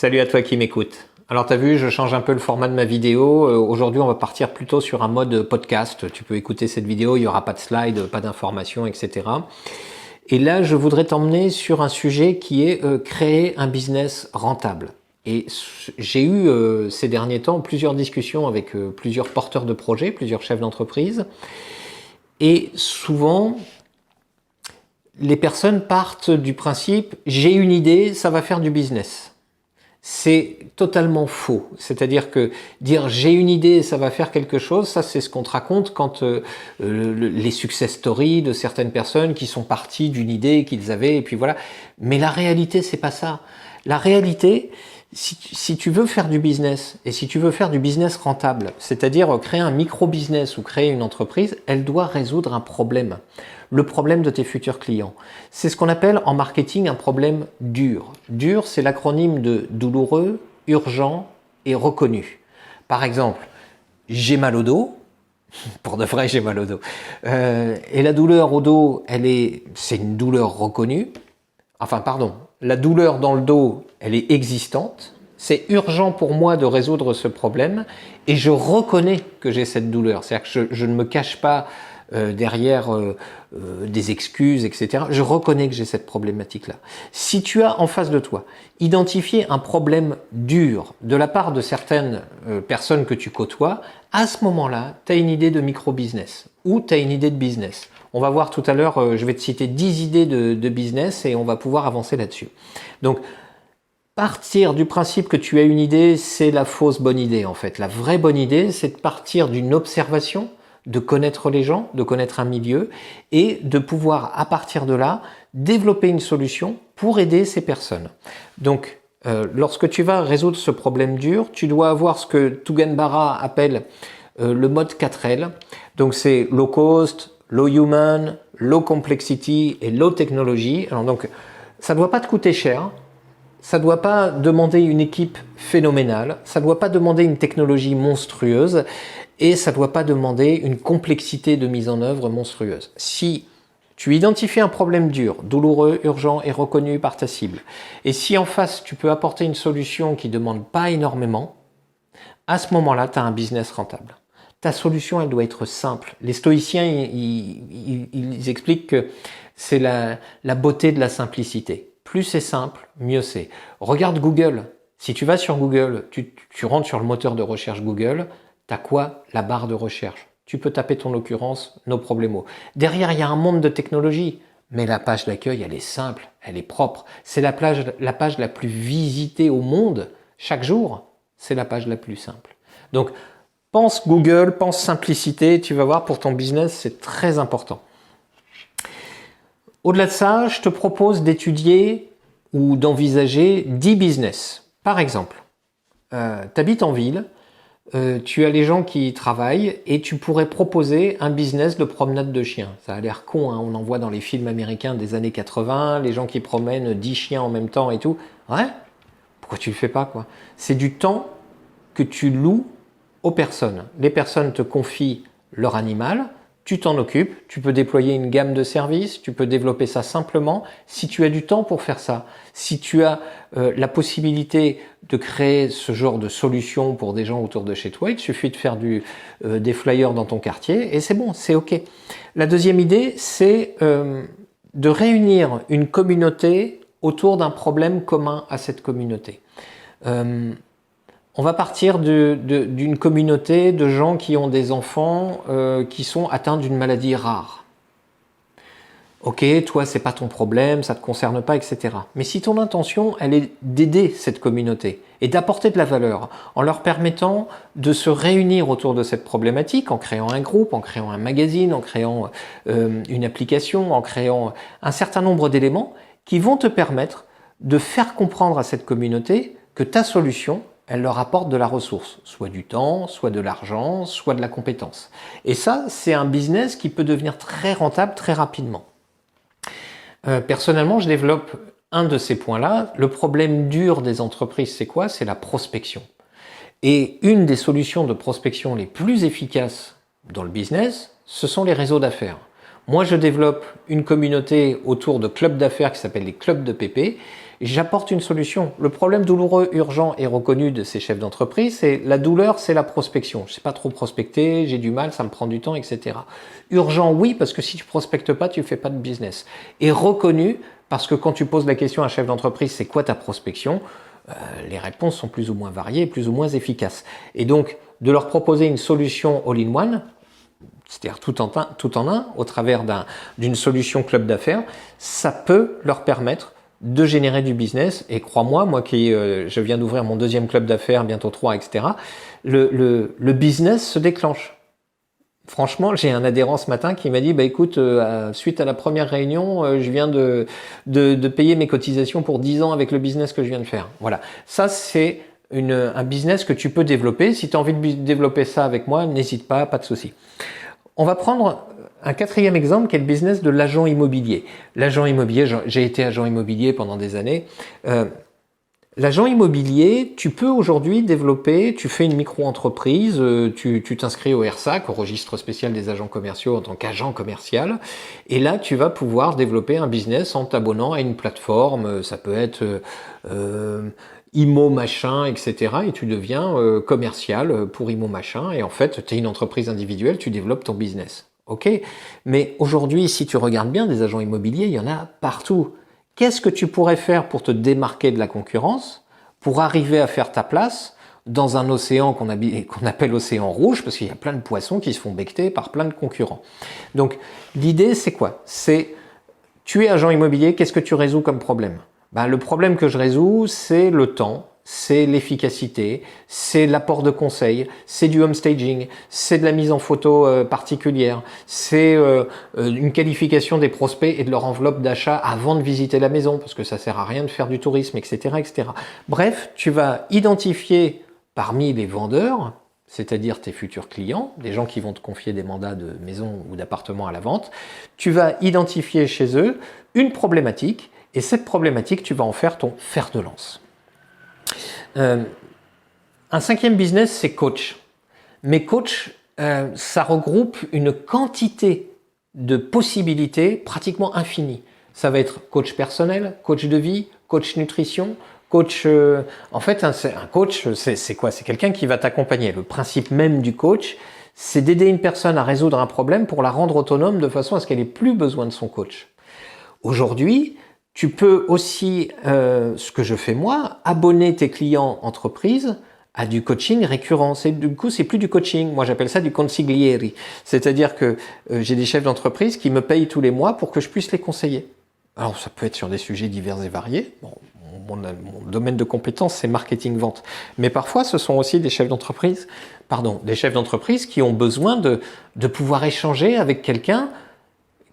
Salut à toi qui m'écoute. Alors t'as vu, je change un peu le format de ma vidéo. Aujourd'hui, on va partir plutôt sur un mode podcast. Tu peux écouter cette vidéo, il n'y aura pas de slide, pas d'informations, etc. Et là, je voudrais t'emmener sur un sujet qui est créer un business rentable. Et j'ai eu ces derniers temps plusieurs discussions avec plusieurs porteurs de projets, plusieurs chefs d'entreprise. Et souvent, les personnes partent du principe « j'ai une idée, ça va faire du business ». C'est totalement faux. C'est-à-dire que dire j'ai une idée et ça va faire quelque chose, ça c'est ce qu'on te raconte quand les success stories de certaines personnes qui sont parties d'une idée qu'ils avaient et puis voilà. Mais la réalité c'est pas ça. La réalité, si tu veux faire du business et si tu veux faire du business rentable, c'est-à-dire créer un micro-business ou créer une entreprise, elle doit résoudre un problème. Le problème de tes futurs clients. C'est ce qu'on appelle en marketing un problème dur. Dur, c'est l'acronyme de douloureux, urgent et reconnu. Par exemple, j'ai mal au dos. Pour de vrai, j'ai mal au dos. Et la douleur au dos, c'est une douleur reconnue. Enfin, pardon, la douleur dans le dos, elle est existante. C'est urgent pour moi de résoudre ce problème et je reconnais que j'ai cette douleur. C'est-à-dire que je ne me cache pas derrière des excuses, etc. Je reconnais que j'ai cette problématique-là. Si tu as en face de toi identifié un problème dur de la part de certaines personnes que tu côtoies, à ce moment-là, tu as une idée de micro-business ou tu as une idée de business. On va voir tout à l'heure, je vais te citer 10 idées de business et on va pouvoir avancer là-dessus. Donc, partir du principe que tu as une idée, c'est la fausse bonne idée en fait. La vraie bonne idée, c'est de partir d'une observation, de connaître les gens, de connaître un milieu et de pouvoir à partir de là développer une solution pour aider ces personnes. Donc lorsque tu vas résoudre ce problème dur, tu dois avoir ce que Tuganbara appelle le mode 4L. Donc c'est low cost, low human, low complexity et low technology. Alors donc ça ne doit pas te coûter cher. Ça ne doit pas demander une équipe phénoménale, ça ne doit pas demander une technologie monstrueuse et ça ne doit pas demander une complexité de mise en œuvre monstrueuse. Si tu identifies un problème dur, douloureux, urgent et reconnu par ta cible, et si en face tu peux apporter une solution qui ne demande pas énormément, à ce moment-là, tu as un business rentable. Ta solution, elle doit être simple. Les stoïciens, ils expliquent que c'est la beauté de la simplicité. Plus c'est simple, mieux c'est. Regarde Google. Si tu vas sur Google, tu rentres sur le moteur de recherche Google, tu as quoi? La barre de recherche. Tu peux taper ton occurrence, no problemo. Derrière, il y a un monde de technologie. Mais la page d'accueil, elle est simple, elle est propre. C'est la page la plus visitée au monde chaque jour. C'est la page la plus simple. Donc, pense Google, pense simplicité. Tu vas voir, pour ton business, c'est très important. Au-delà de ça, je te propose d'étudier ou d'envisager 10 business. Par exemple, tu habites en ville, tu as les gens qui y travaillent et tu pourrais proposer un business de promenade de chiens. Ça a l'air con, hein, on en voit dans les films américains des années 80, les gens qui promènent 10 chiens en même temps et tout. Ouais, pourquoi tu le fais pas quoi? C'est du temps que tu loues aux personnes. Les personnes te confient leur animal, tu t'en occupes, tu peux déployer une gamme de services, tu peux développer ça simplement si tu as du temps pour faire ça. Si tu as la possibilité de créer ce genre de solution pour des gens autour de chez toi, il te suffit de faire des flyers dans ton quartier et c'est bon, c'est OK. La deuxième idée, c'est de réunir une communauté autour d'un problème commun à cette communauté. On va partir d'une communauté de gens qui ont des enfants qui sont atteints d'une maladie rare. Ok, toi, c'est pas ton problème, ça te concerne pas, etc. Mais si ton intention, elle est d'aider cette communauté et d'apporter de la valeur en leur permettant de se réunir autour de cette problématique, en créant un groupe, en créant un magazine, en créant une application, en créant un certain nombre d'éléments qui vont te permettre de faire comprendre à cette communauté que ta solution, elle leur apporte de la ressource, soit du temps, soit de l'argent, soit de la compétence. Et ça, c'est un business qui peut devenir très rentable très rapidement. Personnellement, je développe un de ces points-là. Le problème dur des entreprises, c'est quoi? C'est la prospection. Et une des solutions de prospection les plus efficaces dans le business, ce sont les réseaux d'affaires. Moi, je développe une communauté autour de clubs d'affaires qui s'appellent les clubs de PP. J'apporte une solution. Le problème douloureux, urgent et reconnu de ces chefs d'entreprise, c'est la douleur, c'est la prospection. Je sais pas trop prospecter, j'ai du mal, ça me prend du temps, etc. Urgent, oui, parce que si tu prospectes pas, tu fais pas de business. Et reconnu, parce que quand tu poses la question à un chef d'entreprise, c'est quoi ta prospection? Les réponses sont plus ou moins variées, plus ou moins efficaces. Et donc, de leur proposer une solution all-in-one, c'est-à-dire tout en un, au travers d'une solution club d'affaires, ça peut leur permettre de générer du business. Et crois-moi, moi qui je viens d'ouvrir mon deuxième club d'affaires, bientôt 3, etc., le business se déclenche. Franchement, j'ai un adhérent ce matin qui m'a dit, bah écoute, suite à la première réunion, je viens de payer mes cotisations pour 10 ans avec le business que je viens de faire. Voilà, ça c'est un business que tu peux développer. Si tu as envie de développer ça avec moi, n'hésite pas de souci. On va prendre un quatrième exemple qui est le business de l'agent immobilier. L'agent immobilier, j'ai été agent immobilier pendant des années. L'agent immobilier, tu peux aujourd'hui développer, tu fais une micro-entreprise, tu t'inscris au RSAC, au registre spécial des agents commerciaux en tant qu'agent commercial, et là tu vas pouvoir développer un business en t'abonnant à une plateforme, ça peut être Imo machin, etc. et tu deviens commercial pour Imo machin, et en fait tu es une entreprise individuelle, tu développes ton business. Ok, mais aujourd'hui, si tu regardes bien, des agents immobiliers, il y en a partout. Qu'est-ce que tu pourrais faire pour te démarquer de la concurrence, pour arriver à faire ta place dans un océan qu'on appelle océan rouge, parce qu'il y a plein de poissons qui se font becqueter par plein de concurrents. Donc l'idée c'est quoi? C'est, tu es agent immobilier, qu'est-ce que tu résous comme problème? Le problème que je résous, c'est le temps, c'est l'efficacité, c'est l'apport de conseils, c'est du home staging, c'est de la mise en photo particulière, c'est une qualification des prospects et de leur enveloppe d'achat avant de visiter la maison, parce que ça sert à rien de faire du tourisme, etc., etc. Bref, tu vas identifier parmi les vendeurs, c'est-à-dire tes futurs clients, des gens qui vont te confier des mandats de maison ou d'appartement à la vente, tu vas identifier chez eux une problématique, et cette problématique, tu vas en faire ton fer de lance. Un cinquième business, c'est coach. Mais coach, ça regroupe une quantité de possibilités pratiquement infinies. Ça va être coach personnel, coach de vie, coach nutrition, coach... en fait, un coach, c'est quoi? C'est quelqu'un qui va t'accompagner. Le principe même du coach, c'est d'aider une personne à résoudre un problème pour la rendre autonome de façon à ce qu'elle ait plus besoin de son coach. Aujourd'hui, tu peux aussi, ce que je fais moi, abonner tes clients entreprises à du coaching récurrent. Du coup, c'est plus du coaching. Moi, j'appelle ça du consiglieri. C'est-à-dire que j'ai des chefs d'entreprise qui me payent tous les mois pour que je puisse les conseiller. Alors, ça peut être sur des sujets divers et variés. Bon, mon domaine de compétence, c'est marketing-vente. Mais parfois, ce sont aussi des chefs d'entreprise, qui ont besoin de pouvoir échanger avec quelqu'un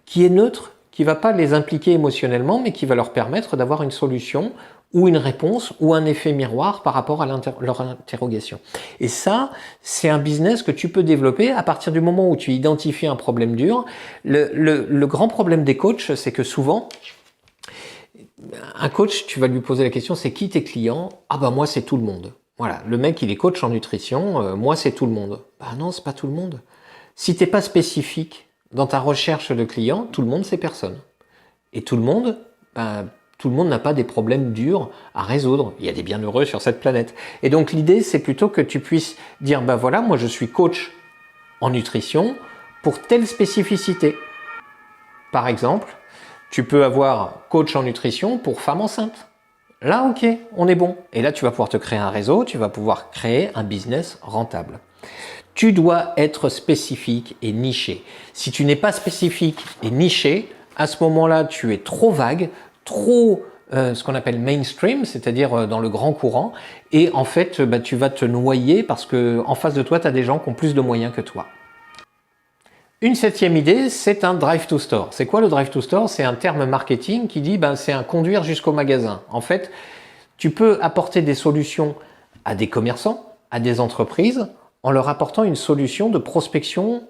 qui est neutre, qui ne va pas les impliquer émotionnellement, mais qui va leur permettre d'avoir une solution ou une réponse ou un effet miroir par rapport à leur interrogation. Et ça, c'est un business que tu peux développer à partir du moment où tu identifies un problème dur. Le grand problème des coachs, c'est que souvent, un coach, tu vas lui poser la question, c'est qui tes clients? Ah bah moi, c'est tout le monde. Voilà, le mec, il est coach en nutrition, moi, c'est tout le monde. Bah non, c'est pas tout le monde. Si t'es pas spécifique dans ta recherche de clients, tout le monde, c'est personne. Et tout le monde n'a pas des problèmes durs à résoudre. Il y a des bienheureux sur cette planète. Et donc l'idée, c'est plutôt que tu puisses dire, voilà, moi je suis coach en nutrition pour telle spécificité. Par exemple, tu peux avoir coach en nutrition pour femmes enceintes. Là, ok, on est bon. Et là, tu vas pouvoir te créer un réseau, tu vas pouvoir créer un business rentable. Tu dois être spécifique et niché. Si tu n'es pas spécifique et niché, à ce moment-là, tu es trop vague, trop ce qu'on appelle mainstream, c'est-à-dire dans le grand courant, et en fait, tu vas te noyer parce que en face de toi, tu as des gens qui ont plus de moyens que toi. Une septième idée, c'est un drive to store. C'est quoi le drive to store? C'est un terme marketing qui dit c'est un conduire jusqu'au magasin. En fait, tu peux apporter des solutions à des commerçants, à des entreprises, en leur apportant une solution de prospection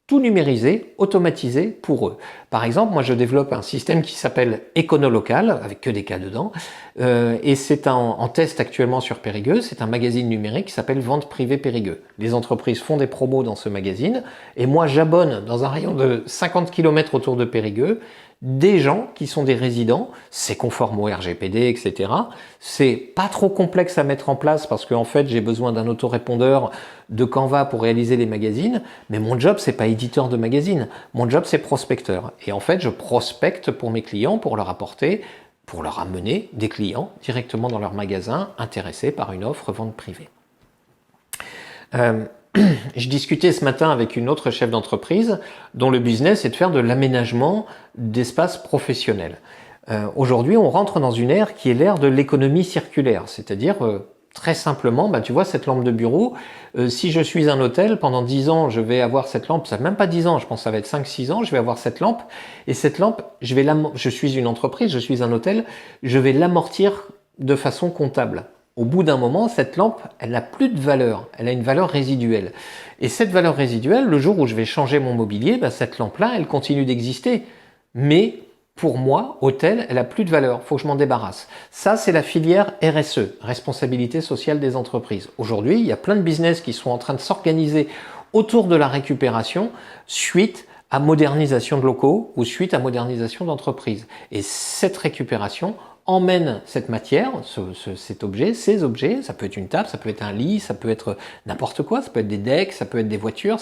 tout numérisé, automatisé pour eux. Par exemple, moi je développe un système qui s'appelle Econolocal, avec que des cas dedans, et c'est en test actuellement sur Périgueux. C'est un magazine numérique qui s'appelle Vente Privée Périgueux. Les entreprises font des promos dans ce magazine, et moi j'abonne dans un rayon de 50 km autour de Périgueux des gens qui sont des résidents, c'est conforme au RGPD, etc. C'est pas trop complexe à mettre en place parce qu'en fait j'ai besoin d'un autorépondeur de Canva pour réaliser les magazines, mais mon job c'est pas éditeur de magazine, mon job c'est prospecteur. Et en fait je prospecte pour mes clients pour leur apporter, pour leur amener des clients directement dans leur magasin intéressés par une offre vente privée. Je discutais ce matin avec une autre chef d'entreprise dont le business est de faire de l'aménagement d'espaces professionnels. Aujourd'hui, on rentre dans une ère qui est l'ère de l'économie circulaire, c'est-à-dire très simplement, tu vois cette lampe de bureau, si je suis un hôtel, pendant 10 ans, je vais avoir cette lampe, ça même pas 10 ans, je pense que ça va être 5-6 ans, je vais avoir cette lampe, et cette lampe, je suis une entreprise, je suis un hôtel, je vais l'amortir de façon comptable. Au bout d'un moment, cette lampe, elle n'a plus de valeur, elle a une valeur résiduelle. Et cette valeur résiduelle, le jour où je vais changer mon mobilier, cette lampe-là, elle continue d'exister. Mais pour moi, hôtel, elle n'a plus de valeur, il faut que je m'en débarrasse. Ça, c'est la filière RSE, responsabilité sociale des entreprises. Aujourd'hui, il y a plein de business qui sont en train de s'organiser autour de la récupération suite à modernisation de locaux ou suite à modernisation d'entreprises. Et cette récupération emmène cette matière, cet objet, ces objets, ça peut être une table, ça peut être un lit, ça peut être n'importe quoi, ça peut être des decks, ça peut être des voitures,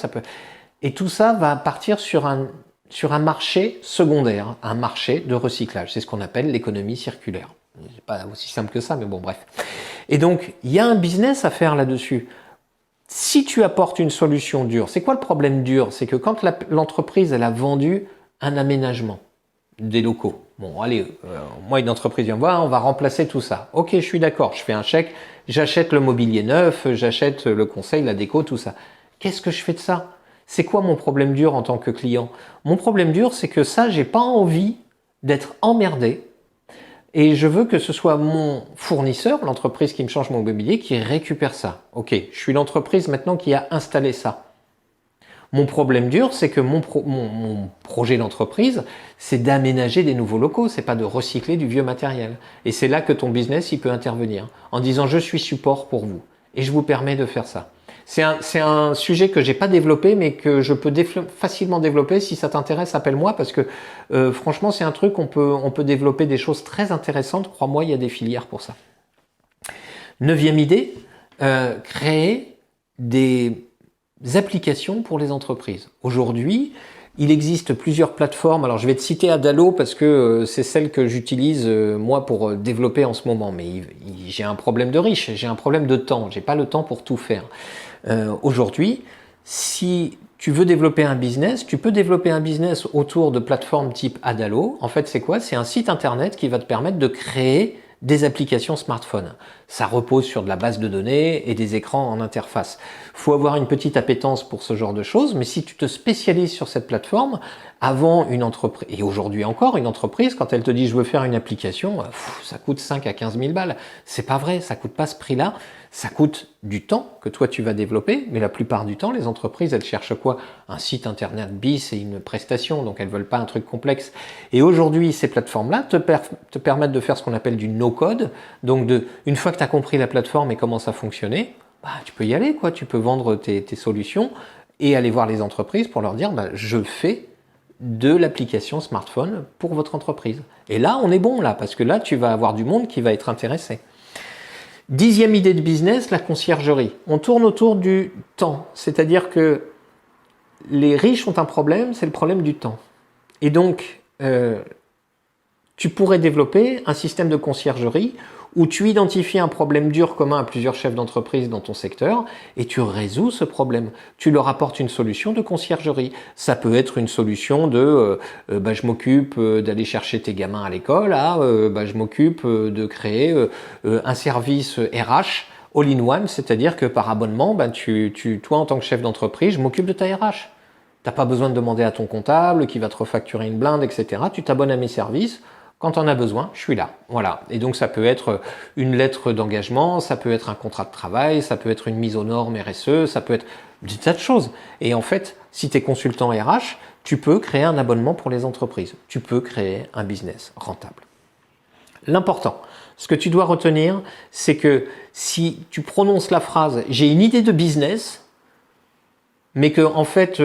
et tout ça va partir sur un marché secondaire, un marché de recyclage. C'est ce qu'on appelle l'économie circulaire. C'est pas aussi simple que ça, mais bon, bref. Et donc, il y a un business à faire là-dessus. Si tu apportes une solution dure, c'est quoi le problème dur? C'est que quand l'entreprise, elle a vendu un aménagement des locaux. Bon, allez, moi, une entreprise vient me voir, on va remplacer tout ça. Ok, je suis d'accord, je fais un chèque, j'achète le mobilier neuf, j'achète le conseil, la déco, tout ça. Qu'est-ce que je fais de ça? C'est quoi mon problème dur en tant que client? Mon problème dur, c'est que ça, j'ai pas envie d'être emmerdé et je veux que ce soit mon fournisseur, l'entreprise qui me change mon mobilier, qui récupère ça. Ok, je suis l'entreprise maintenant qui a installé ça. Mon problème dur, c'est que mon projet d'entreprise, c'est d'aménager des nouveaux locaux, c'est pas de recycler du vieux matériel. Et c'est là que ton business, il peut intervenir, en disant je suis support pour vous et je vous permets de faire ça. C'est un sujet que j'ai pas développé, mais que je peux facilement développer. Si ça t'intéresse, appelle-moi parce que franchement, c'est un truc on peut développer des choses très intéressantes. Crois-moi, il y a des filières pour ça. 9e idée, créer des applications pour les entreprises. Aujourd'hui, il existe plusieurs plateformes. Alors, je vais te citer Adalo parce que c'est celle que j'utilise moi pour développer en ce moment. Mais j'ai un problème de riche, j'ai un problème de temps. J'ai pas le temps pour tout faire. Aujourd'hui, si tu veux développer un business, tu peux développer un business autour de plateformes type Adalo. En fait, c'est quoi? C'est un site internet qui va te permettre de créer des applications smartphone. Ça repose sur de la base de données et des écrans en interface. Faut avoir une petite appétence pour ce genre de choses, mais si tu te spécialises sur cette plateforme, avant une entreprise, et aujourd'hui encore, une entreprise, quand elle te dit je veux faire une application, ça coûte 5 à 15 000 balles. C'est pas vrai, ça coûte pas ce prix-là. Ça coûte du temps que toi tu vas développer, mais la plupart du temps, les entreprises, elles cherchent quoi? Un site internet bis et une prestation, donc elles veulent pas un truc complexe. Et aujourd'hui, ces plateformes-là te permettent de faire ce qu'on appelle du no-code. Donc une fois que tu as compris la plateforme et comment ça fonctionnait, tu peux y aller, quoi. Tu peux vendre tes solutions et aller voir les entreprises pour leur dire je fais de l'application smartphone pour votre entreprise. Et là, on est bon là, parce que là, tu vas avoir du monde qui va être intéressé. 10e idée de business, la conciergerie. On tourne autour du temps, c'est-à-dire que les riches ont un problème, c'est le problème du temps. Et donc, tu pourrais développer un système de conciergerie où tu identifies un problème dur commun à plusieurs chefs d'entreprise dans ton secteur et tu résous ce problème. Tu leur apportes une solution de conciergerie. Ça peut être une solution de je m'occupe d'aller chercher tes gamins à l'école je m'occupe de créer un service RH all-in-one, c'est-à-dire que par abonnement, toi en tant que chef d'entreprise, je m'occupe de ta RH. T'as pas besoin de demander à ton comptable qui va te refacturer une blinde, etc. Tu t'abonnes à mes services. Quand on a besoin, je suis là. Voilà. Et donc, ça peut être une lettre d'engagement, ça peut être un contrat de travail, ça peut être une mise aux normes RSE, ça peut être des tas de choses. Et en fait, si tu es consultant RH, tu peux créer un abonnement pour les entreprises. Tu peux créer un business rentable. L'important, ce que tu dois retenir, c'est que si tu prononces la phrase « j'ai une idée de business », mais que en fait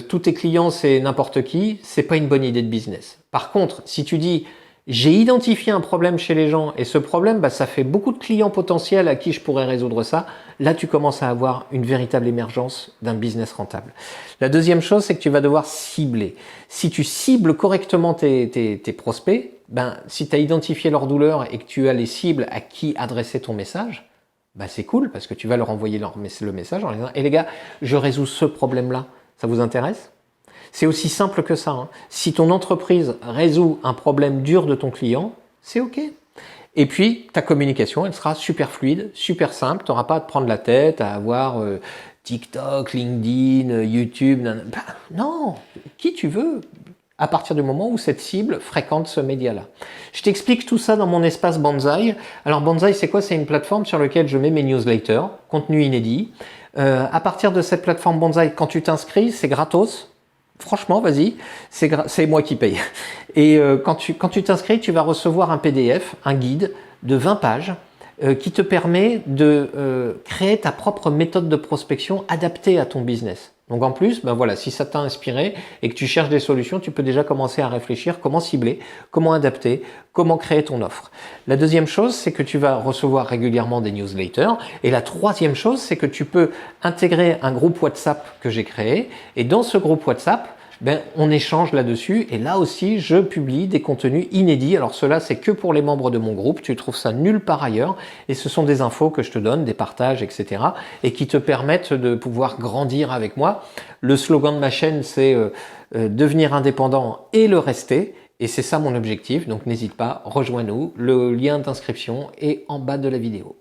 tous tes clients c'est n'importe qui, c'est pas une bonne idée de business. Par contre, si tu dis j'ai identifié un problème chez les gens et ce problème, bah, ça fait beaucoup de clients potentiels à qui je pourrais résoudre ça, là tu commences à avoir une véritable émergence d'un business rentable. La deuxième chose, c'est que tu vas devoir cibler. Si tu cibles correctement tes prospects, ben, si tu as identifié leur douleur et que tu as les cibles à qui adresser ton message, bah c'est cool parce que tu vas leur envoyer le message en disant « Et les gars, je résous ce problème-là, ça vous intéresse ?» C'est aussi simple que ça. Hein. Si ton entreprise résout un problème dur de ton client, c'est OK. Et puis, ta communication, elle sera super fluide, super simple. Tu n'auras pas à te prendre la tête, à avoir TikTok, LinkedIn, YouTube. Non, qui tu veux à partir du moment où cette cible fréquente ce média-là. Je t'explique tout ça dans mon espace Banzai. Alors Banzai, c'est quoi? C'est une plateforme sur laquelle je mets mes newsletters, contenu inédit. À partir de cette plateforme Banzai, quand tu t'inscris, c'est gratos. Franchement, vas-y, c'est moi qui paye. Et quand tu t'inscris, tu vas recevoir un PDF, un guide de 20 pages qui te permet de créer ta propre méthode de prospection adaptée à ton business. Donc en plus, ben voilà, si ça t'a inspiré et que tu cherches des solutions, tu peux déjà commencer à réfléchir comment cibler, comment adapter, comment créer ton offre. La deuxième chose, c'est que tu vas recevoir régulièrement des newsletters. Et la troisième chose, c'est que tu peux intégrer un groupe WhatsApp que j'ai créé. Et dans ce groupe WhatsApp, ben, on échange là-dessus et là aussi je publie des contenus inédits. Alors cela c'est que pour les membres de mon groupe, tu trouves ça nulle part ailleurs et ce sont des infos que je te donne, des partages, etc. et qui te permettent de pouvoir grandir avec moi. Le slogan de ma chaîne c'est devenir indépendant et le rester et c'est ça mon objectif, donc n'hésite pas, rejoins-nous, le lien d'inscription est en bas de la vidéo.